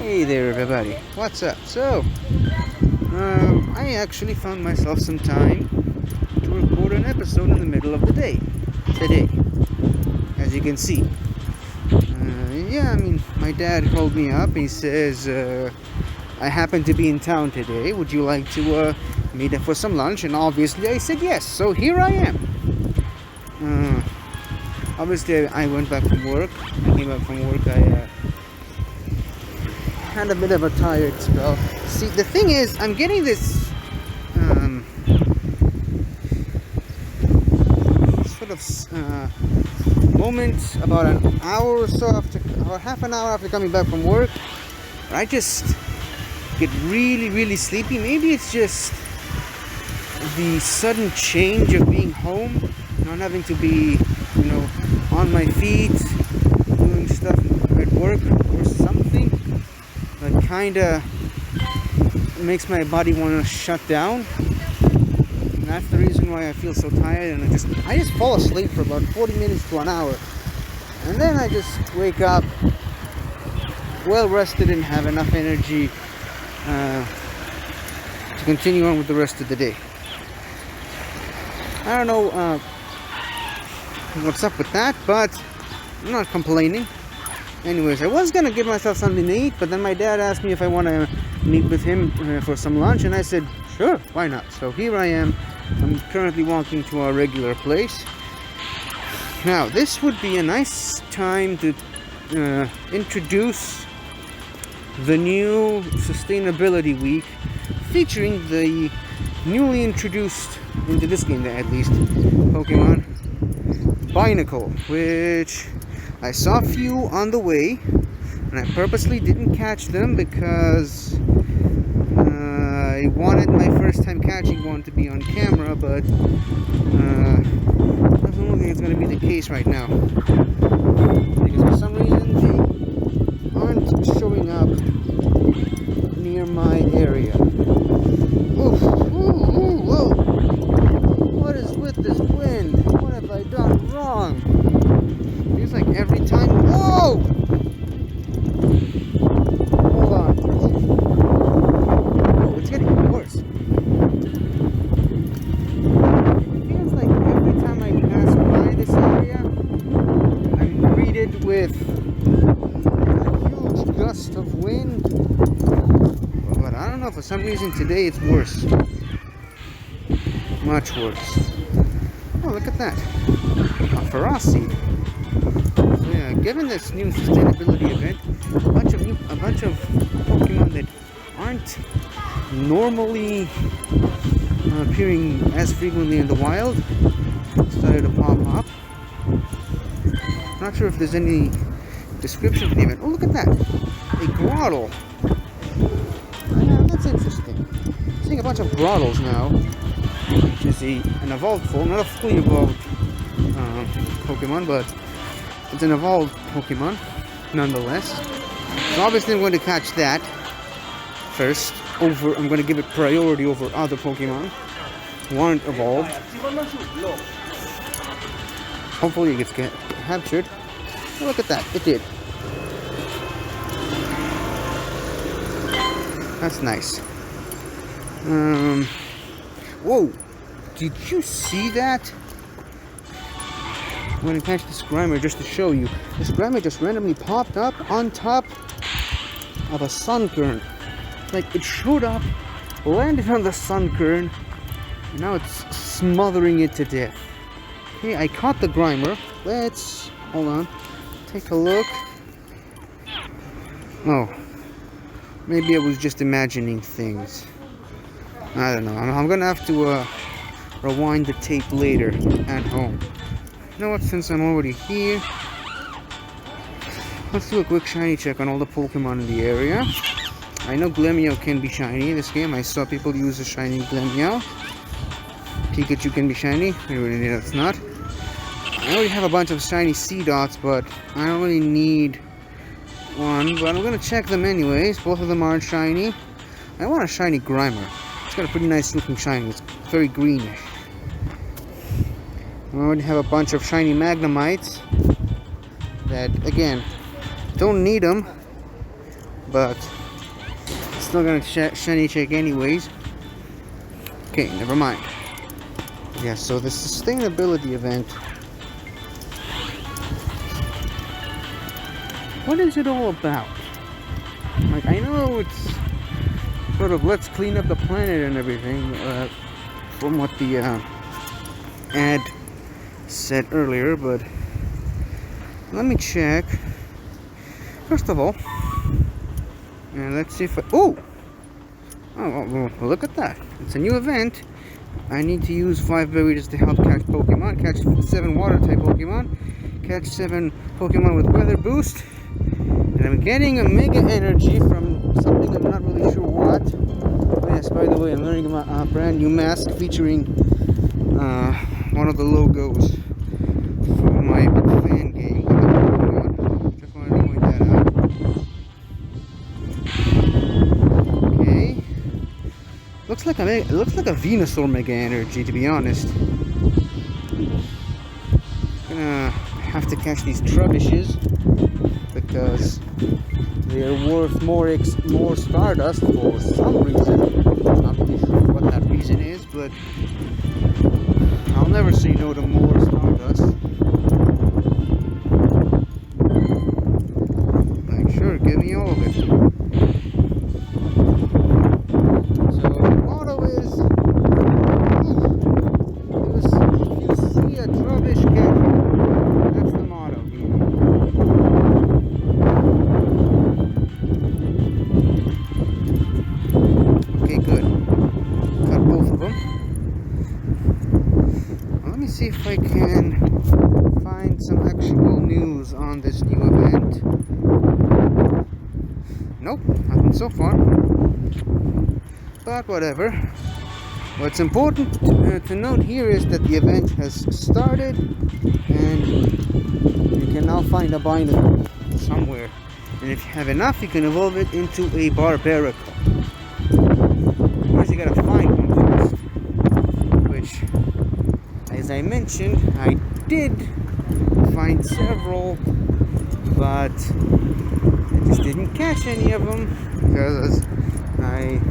Hey there, everybody. What's up? So, I actually found myself some time to record an episode in the middle of the day today, as you can see. Yeah, I mean, my dad called me up. He says, I happen to be in town today. Would you like to meet up for some lunch? And obviously, I said yes. So here I am. Obviously, I went back from work. I came back from work. I had a bit of a tired spell. See, the thing is, I'm getting this sort of moment about an hour or so after, or half an hour after coming back from work, where I just get really sleepy. Maybe it's just the sudden change of being home, not having to be, on my feet, doing stuff at work or something. That kinda makes my body want to shut down, and that's the reason why I feel so tired. And I just fall asleep for about 40 minutes to an hour, and then I just wake up well rested and have enough energy to continue on with the rest of the day. I don't know what's up with that, but I'm not complaining. Anyways, I was gonna give myself something to eat, but then my dad asked me if I want to meet with him for some lunch, and I said, sure, why not? So here I am. I'm currently walking to our regular place. Now, this would be a nice time to introduce the new Sustainability Week, featuring the newly introduced, into this game at least, Pokemon Binacle, which I saw a few on the way, and I purposely didn't catch them because I wanted my first time catching one to be on camera, but I don't think it's going to be the case right now, because for some reason they aren't showing up near my area. Oof, whoa. What is with this wind? What have I done wrong? Feels like every time. Whoa! Hold on. Oh, it's getting worse. It feels like every time I pass by this area, I'm greeted with a huge gust of wind. But I don't know, for some reason today it's worse. Much worse. Oh, look at that. A Ferocity. So yeah, given this new sustainability event, a bunch of Pokemon that aren't normally appearing as frequently in the wild started to pop up. Not sure if there's any description for the event. Oh, look at that. A Grottle. That's interesting. I'm seeing a bunch of Grottles now, which is an evolved form, not a fully evolved Pokemon, but it's an evolved Pokemon nonetheless. So obviously I'm going to catch that first. I'm going to give it priority over other Pokemon who aren't evolved. Hopefully it gets captured. Oh, look at that, it did. That's nice. Whoa! Did you see that? I'm gonna catch this Grimer just to show you. This Grimer just randomly popped up on top of a Sunkern. Like, it showed up, landed on the Sunkern, and now it's smothering it to death. Okay, I caught the Grimer. Hold on, take a look. Oh, maybe I was just imagining things. I don't know. I'm gonna have to rewind the tape later at home. You know what? Since I'm already here, let's do a quick shiny check on all the Pokemon in the area. I know Glemmeow can be shiny in this game. I saw people use a shiny Glemmeow. Pikachu can be shiny. Really, that's not. I already have a bunch of shiny Seedots, but I don't really need one. But I'm gonna check them anyways. Both of them aren't shiny. I want a shiny Grimer. It's got a pretty nice looking shiny. It's very greenish. I already have a bunch of shiny Magnemites that, again, don't need them, but still gonna shiny check anyways. Okay, never mind. Yeah, so the sustainability event. What is it all about? Like, I know it's sort of let's clean up the planet and everything, from what the ad said earlier, but let me check. First of all, and let's see if oh, well, look at that. It's a new event. I need to use 5 berries to help catch Pokemon, catch 7 water type Pokemon, catch 7 Pokemon with weather boost, and I'm getting a mega energy from something I'm not really sure what. Oh yes, by the way, I'm learning a brand new mask featuring one of the logos for my fan game. Just wanted to point that out. Okay. Looks like it looks like a Venusaur mega energy, to be honest. Gonna have to catch these Trebuches because they are worth more Stardust for some reason. Not really sure what that reason is, but I'll never say no to more Stardust. Like, sure, give me all of it. So the motto is, if you see a Trubbish, catch it. That's the motto. Okay, good. Got both of them. Well, let me see if I can find some actual news on this new event. Nope, nothing so far. But whatever. What's important to note here is that the event has started, and you can now find a Binacle somewhere. And if you have enough, you can evolve it into a Barbarical. Of course, you gotta find one first. Which, as I mentioned, I did find several, but I just didn't catch any of them because I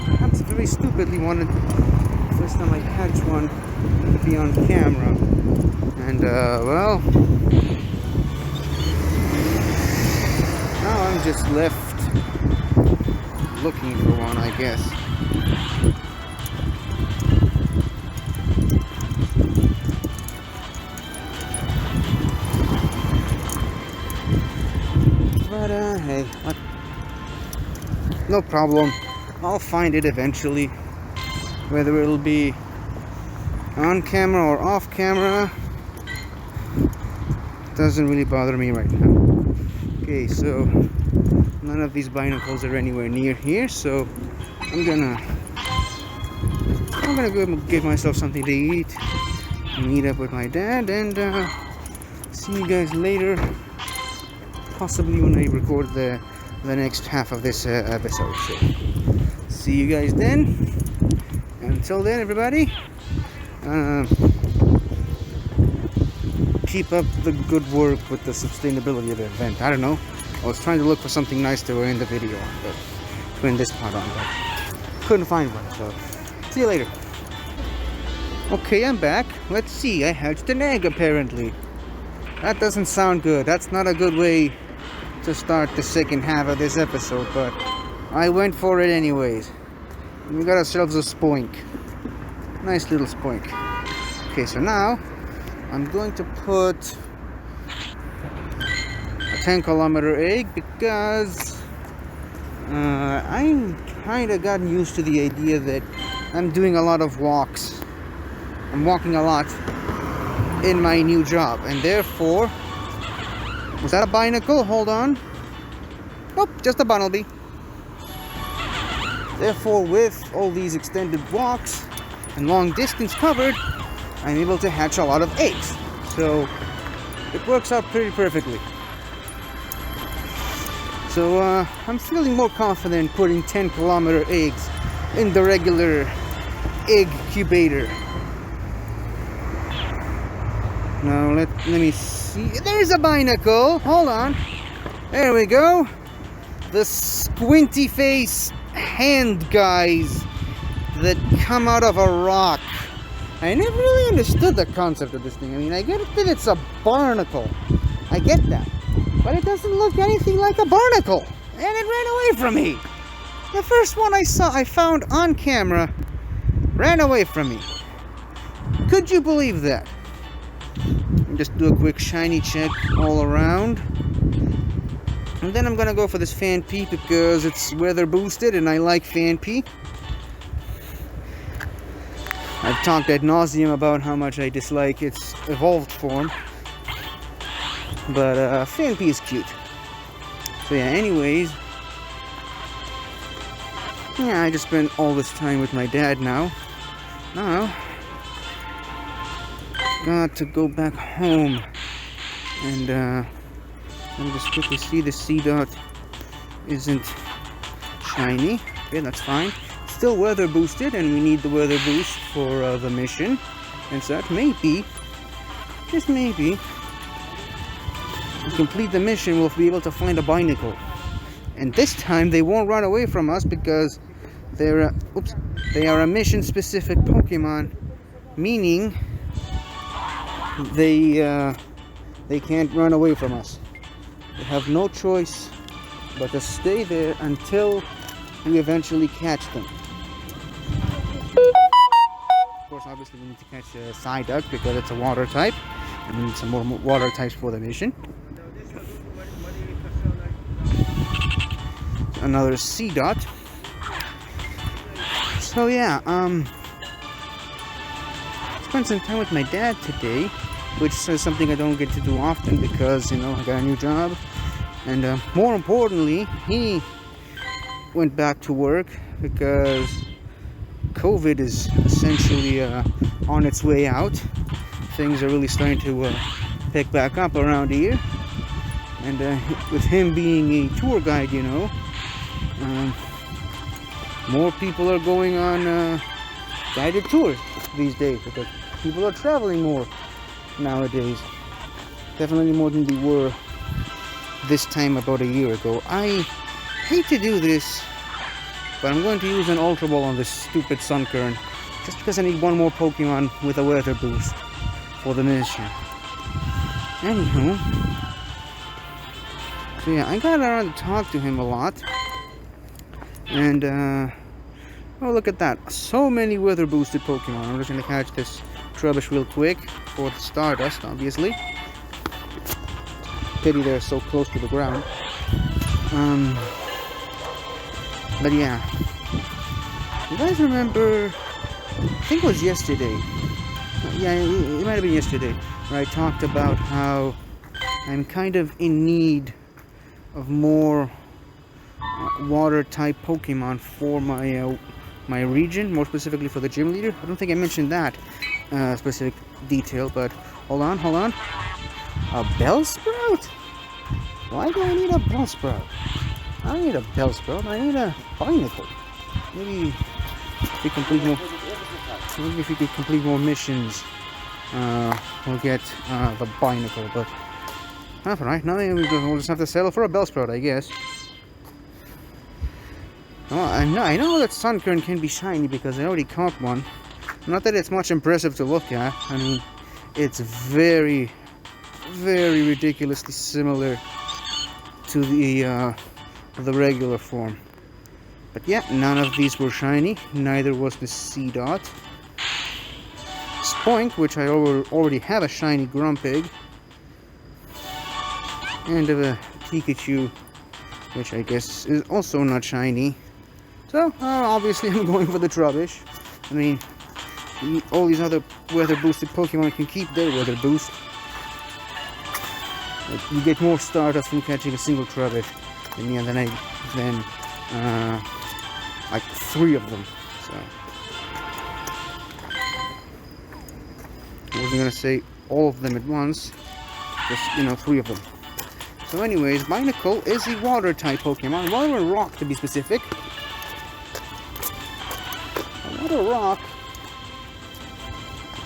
perhaps very stupidly wanted the first time I catch one to be on camera, and well, now I'm just left looking for one, I guess. But hey, what? No problem. I'll find it eventually. Whether it'll be on camera or off camera doesn't really bother me right now. Okay, so none of these Binacles are anywhere near here, so I'm gonna go give myself something to eat, meet up with my dad, and see you guys later. Possibly when I record the next half of this episode. So, see you guys then. Until then, everybody, keep up the good work with the sustainability of the event. I don't know. I was trying to look for something nice to end the video, but to end this part on, but couldn't find one. So, see you later. Okay, I'm back. Let's see. I hatched an egg, apparently. That doesn't sound good. That's not a good way to start the second half of this episode, but I went for it anyways. We got ourselves a spoink. Nice little spoink. Okay, so now I'm going to put a 10-kilometer egg because I'm kind of gotten used to the idea that I'm doing a lot of walks. I'm walking a lot in my new job, and therefore, was that a Binacle? Hold on. Nope, just a Bunnelby. Therefore, with all these extended walks and long distance covered, I'm able to hatch a lot of eggs. So it works out pretty perfectly. So I'm feeling more confident putting 10-kilometer eggs in the regular egg incubator. Now let me see. There's a Binacle. Hold on. There we go. the squinty face hand guys that come out of a rock. I never really understood the concept of this thing. I mean, I get that it's a barnacle. I get that. But it doesn't look anything like a barnacle. And it ran away from me. The first one I found on camera ran away from me. Could you believe that? Just do a quick shiny check all around. And then I'm gonna go for this Phanpy because it's weather boosted and I like Phanpy. I've talked ad nauseum about how much I dislike its evolved form. But Phanpy is cute. So yeah, anyways. Yeah, I just spent all this time with my dad now. Now, got to go back home. And let me just quickly see the C-Dot isn't shiny. Okay, that's fine. Still weather boosted, and we need the weather boost for the mission. And such. Maybe, just maybe, to complete the mission, we'll be able to find a Binacle. And this time they won't run away from us because they are a mission-specific Pokemon, meaning they can't run away from us. They have no choice but to stay there until we eventually catch them. Of course, obviously we need to catch a Psyduck because it's a water type, and we need some more water types for the mission. Another C-Dot. So yeah, spent some time with my dad today, which is something I don't get to do often because, you know, I got a new job. And more importantly, he went back to work because COVID is essentially on its way out. Things are really starting to pick back up around here. And with him being a tour guide, you know, more people are going on guided tours these days because people are traveling more nowadays. Definitely more than they were this time about a year ago. I hate to do this, but I'm going to use an Ultra Ball on this stupid Sunkern just because I need one more Pokemon with a weather boost for the mission. Anywho, so yeah, I got around to talk to him a lot. And, oh, look at that. So many weather boosted Pokemon. I'm just going to catch this Trubbish real quick for the Stardust, obviously. Pity they're so close to the ground. But yeah. You guys remember, I think it was yesterday. Yeah, it might have been yesterday, where I talked about how I'm kind of in need of more water type Pokemon for my region, more specifically for the gym leader. I don't think I mentioned that specific detail, but hold on. A Bellsprout? Why do I need a Bellsprout? I don't need a Bellsprout, I need a Binacle. Maybe if we complete more, if we could complete more missions, we'll get the Binacle, but that's alright. Now we'll just have to settle for a Bellsprout, I guess. Oh, I know that Sunkern can be shiny because I already caught one. Not that it's much impressive to look at. I mean, it's very, very ridiculously similar to the regular form. But yeah, none of these were shiny. Neither was the C-Dot. Spoink, which I already have a shiny Grumpig. And a Pikachu, which I guess is also not shiny. So, obviously I'm going for the Trubbish. I mean, all these other weather boosted Pokemon can keep their weather boost. Like, you get more Stardust from catching a single Trubbish than like 3 of them. So, I wasn't gonna say all of them at once, just, you know, 3 of them. So anyways, Binacle is a water type Pokemon, water and rock to be specific. Water rock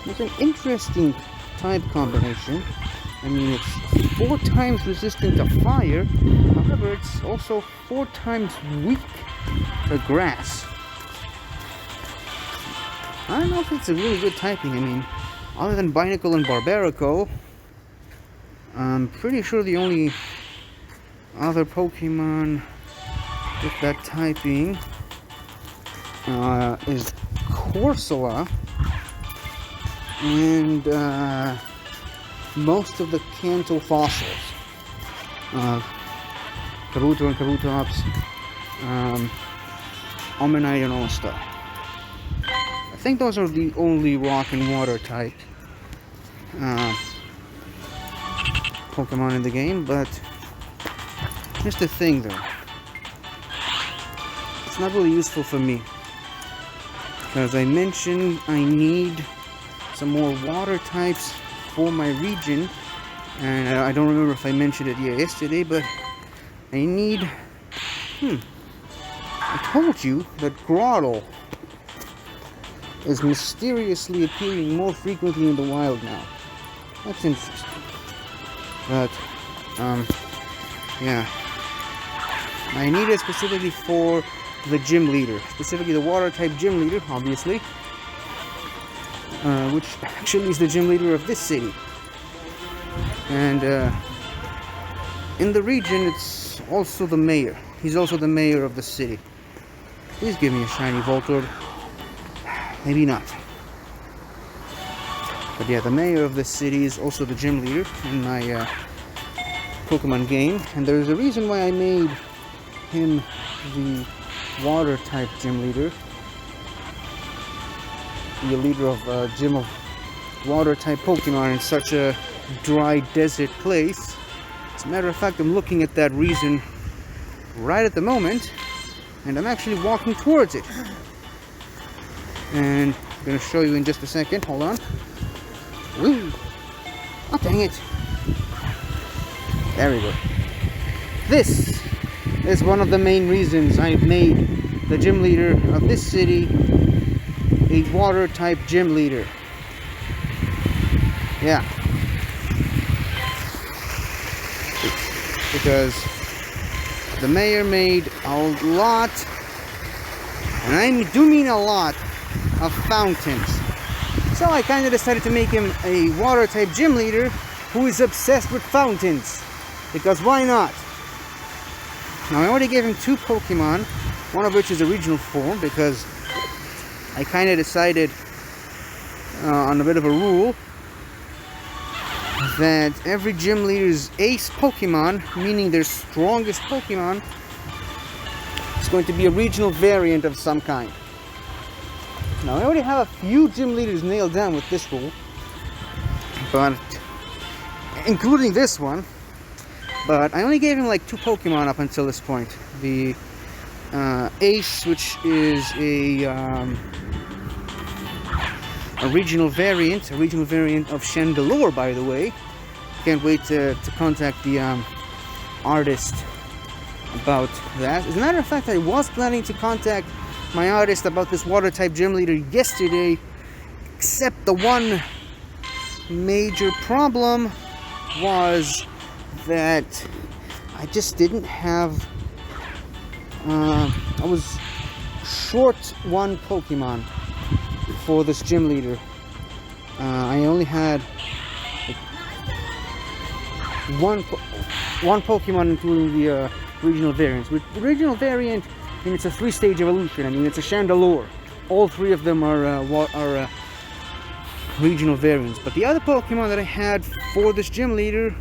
is an interesting type combination. I mean, it's 4 times resistant to fire. However, it's also 4 times weak to grass. I don't know if it's a really good typing. I mean, other than Binacle and Barbarico, I'm pretty sure the only other Pokemon with that typing is Corsola and most of the Kanto fossils. Kabuto and Kabutops, Omanyte and Osta. I think those are the only rock and water type Pokemon in the game, but here's the thing though. It's not really useful for me. Because I mentioned I need some more water types for my region. And I don't remember if I mentioned it yesterday, but I need... I told you that Grottle is mysteriously appearing more frequently in the wild now. That's interesting. But, yeah. I need it specifically for the gym leader. Specifically the water type gym leader, obviously. Which actually is the gym leader of this city. And, in the region, it's also the mayor. He's also the mayor of the city. Please give me a shiny Voltorb. Maybe not. But yeah, the mayor of the city is also the gym leader in my Pokemon game. And there's a reason why I made him the water type gym leader. The leader of gym of water type Pokemon in such a dry desert place. As a matter of fact, I'm looking at that reason right at the moment. And I'm actually walking towards it. And I'm going to show you in just a second. Hold on. Woo! Oh, dang it. There we go. This is one of the main reasons I've made the gym leader of this city a water type gym leader. Yeah. Because the mayor made a lot, and I do mean a lot, of fountains. So I kind of decided to make him a water type gym leader who is obsessed with fountains. Because why not? Now I already gave him 2 Pokemon, one of which is a regional form, because I kind of decided on a bit of a rule that every gym leader's ace Pokemon, meaning their strongest Pokemon, is going to be a regional variant of some kind. Now I already have a few gym leaders nailed down with this rule, but including this one, but I only gave him like 2 Pokemon up until this point. The Ace, which is a regional variant of Chandelure, by the way. Can't wait to contact the artist about that. As a matter of fact, I was planning to contact my artist about this water type gym leader yesterday, except the one major problem was that I just didn't have I was short 1 Pokemon for this gym leader. I only had one Pokemon, including the regional variants. With the regional variant, I mean, it's a 3-stage evolution. I mean, it's a Chandelure. All 3 of them are regional variants. But the other Pokemon that I had for this gym leader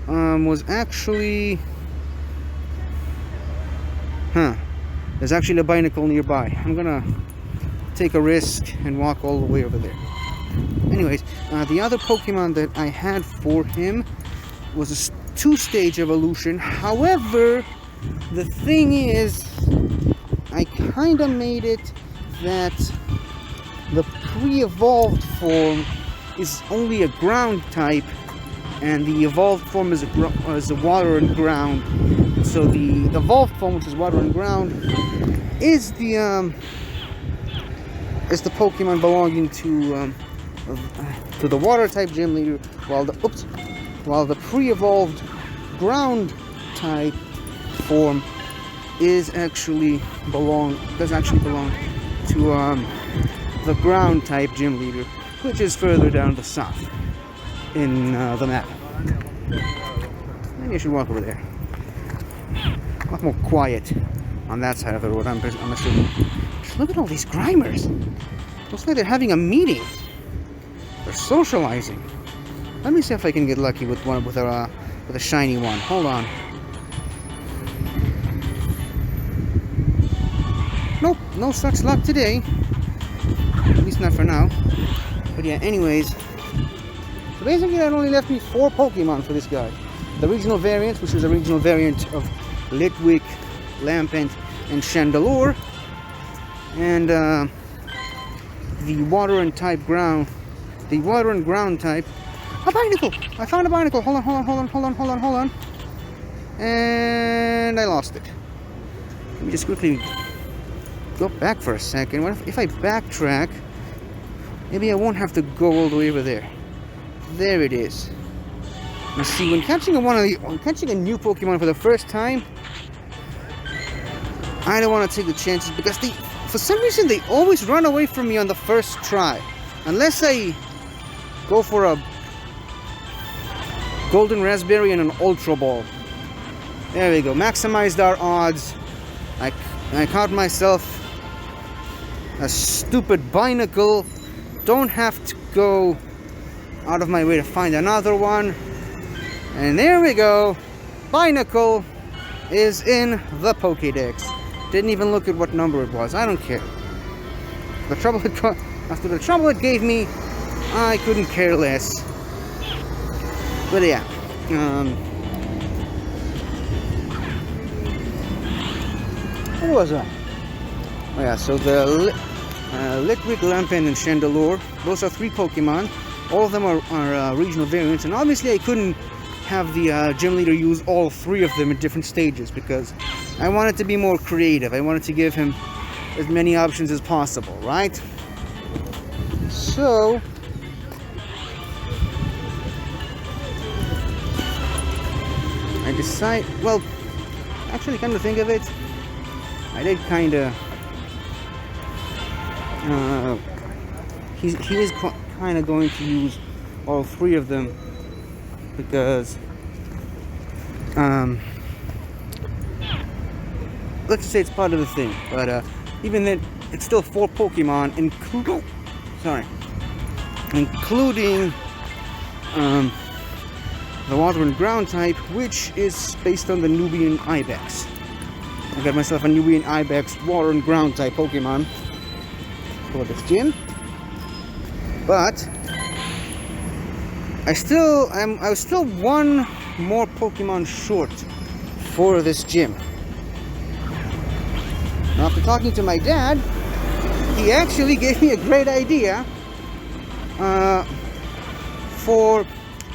was actually... There's actually a Binacle nearby. I'm gonna take a risk and walk all the way over there. Anyways, the other Pokemon that I had for him was a 2-stage evolution. However, the thing is, I kind of made it that the pre-evolved form is only a ground type, and the evolved form is a water and ground. So the evolved form, which is water and ground, is the Pokemon belonging to the water type gym leader, while the while the pre-evolved ground type form does actually belong to the ground type gym leader, which is further down the south in the map. Maybe I should walk over there. A lot more quiet on that side of the road, I'm assuming. Just look at all these Grimers. Looks like they're having a meeting. They're socializing. Let me see if I can get lucky with a shiny one. Hold on. Nope, no such luck today. At least not for now. But yeah, anyways. So basically that only left me 4 Pokemon for this guy. The regional variants, which is a regional variant of Litwick, Lampent, and Chandelure. And the water and ground type. A Binacle! I found a Binacle. Hold on. And I lost it. Let me just quickly go back for a second. What if I backtrack? Maybe I won't have to go all the way over there. There it is. You see, when catching a new Pokemon for the first time, I don't want to take the chances because for some reason they always run away from me on the first try. Unless I go for a Golden Raspberry and an Ultra Ball. There we go. Maximized our odds. I caught myself a stupid Binacle. Don't have to go out of my way to find another one. And there we go. Binacle is in the Pokédex. Didn't even look at what number it was. I don't care. After the trouble it gave me, I couldn't care less. But yeah. What was that? Oh yeah, so the Litwick, Lampent, and Chandelure, those are 3 Pokemon. All of them are regional variants, and obviously I couldn't have the gym leader use all 3 of them at different stages because I wanted to be more creative. I wanted to give him as many options as possible, right? So I decide, well, actually, come to think of it, I did kind of he was kind of going to use all 3 of them because let's say it's part of the thing, but even then it's still 4 Pokemon including the water and ground type, which is based on the Nubian Ibex. I got myself a Nubian Ibex water and ground type Pokemon for this gym, but I was still 1 more Pokemon short for this gym. Now, after talking to my dad, he actually gave me a great idea for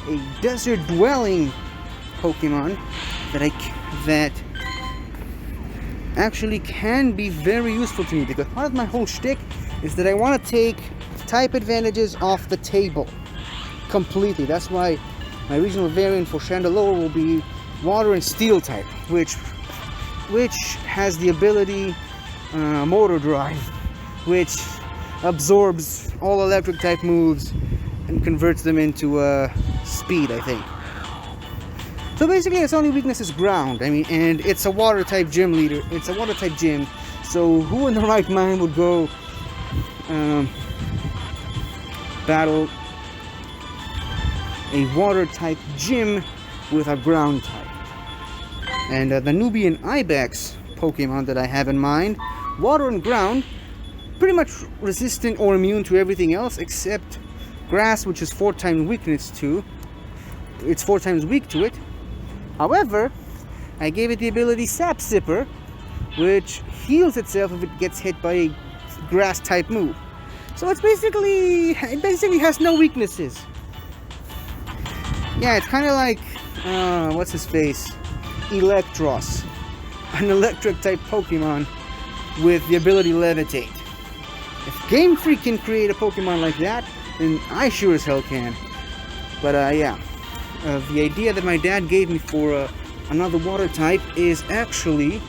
a desert dwelling Pokemon that actually can be very useful to me, because part of my whole shtick is that I want to take type advantages off the table completely. That's why my regional variant for Chandelure will be water and steel type, which has the ability Motor Drive, which absorbs all electric type moves and converts them into speed, I think. So basically its only weakness is ground. I mean, and it's a water type gym leader. It's a water type gym. So who in the right mind would go battle a water type gym with a ground type? And the Nubian Ibex Pokemon that I have in mind, water and ground, pretty much resistant or immune to everything else except grass, which is 4 times weakness to. It's 4 times weak to it. However, I gave it the ability Sap Sipper, which heals itself if it gets hit by a grass type move. So it basically has no weaknesses. Yeah, it's kind of like what's his face, Electros, an electric type Pokemon with the ability Levitate. If Game Freak can create a Pokemon like that, then I sure as hell can. But yeah, the idea that my dad gave me for another water type is actually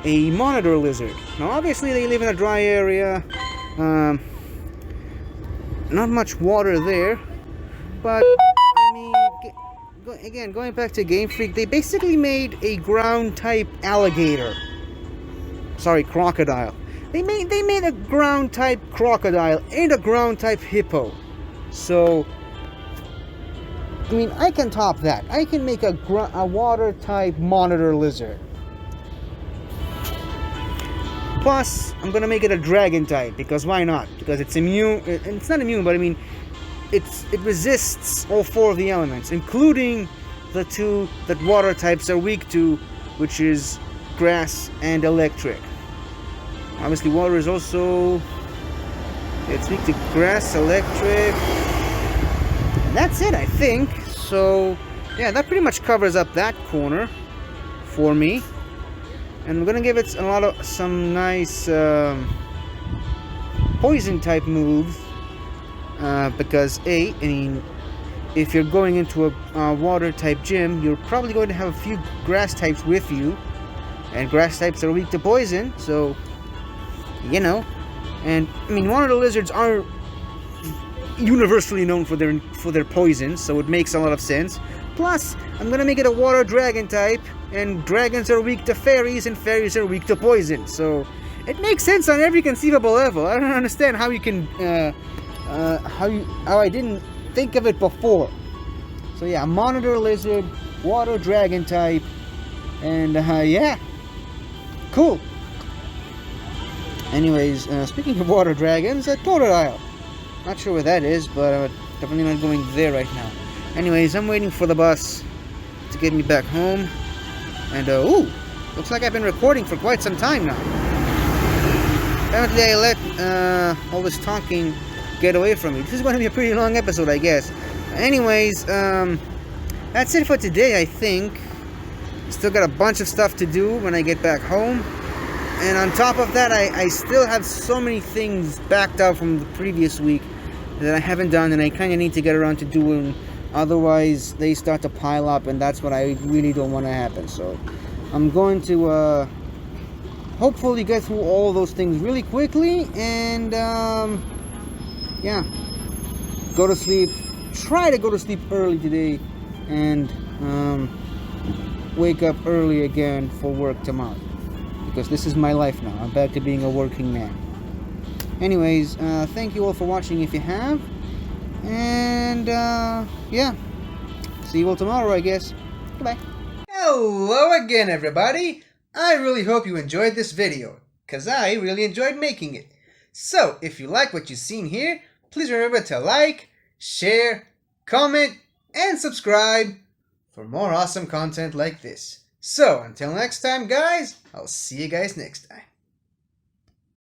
a monitor lizard. Now, obviously, they live in a dry area. Not much water there, but I mean, again, going back to Game Freak, they basically made a ground type alligator. Sorry, crocodile. They made a ground type crocodile and a ground type hippo. So, I mean, I can top that. I can make a water type monitor lizard. Plus, I'm gonna make it a dragon type, because why not? Because it's immune. It's not immune, but I mean, it resists all 4 of the elements, including the 2 that water types are weak to, which is grass and electric. Obviously, water is also, it's weak to grass, electric, and that's it, I think. So, yeah, that pretty much covers up that corner for me. And I'm gonna give it some nice poison type moves, because I mean, if you're going into a water type gym, you're probably going to have a few grass types with you, and grass types are weak to poison, so you know. And I mean, monitor lizards are universally known for their poison, so it makes a lot of sense. Plus, I'm gonna make it a water dragon type, and dragons are weak to fairies, and fairies are weak to poison. So it makes sense on every conceivable level. I don't understand how you can, how I didn't think of it before. So yeah, monitor lizard, water dragon type, and yeah, cool. Anyways, speaking of water dragons, Totodile. Not sure where that is, but definitely not going there right now. Anyways, I'm waiting for the bus to get me back home. And, ooh, looks like I've been recording for quite some time now. Apparently I let all this talking get away from me. This is going to be a pretty long episode, I guess. Anyways, that's it for today, I think. Still got a bunch of stuff to do when I get back home. And on top of that, I still have so many things backed up from the previous week that I haven't done, and I kind of need to get around to doing. Otherwise, they start to pile up, and that's what I really don't want to happen. So, I'm going to hopefully get through all those things really quickly, and yeah, go to sleep. Try to go to sleep early today, and wake up early again for work tomorrow. Because this is my life now. I'm back to being a working man. Anyways, thank you all for watching if you have. And, yeah. See you all tomorrow, I guess. Goodbye. Hello again, everybody. I really hope you enjoyed this video, because I really enjoyed making it. So, if you like what you've seen here, please remember to like, share, comment, and subscribe for more awesome content like this. So, until next time, guys, I'll see you guys next time.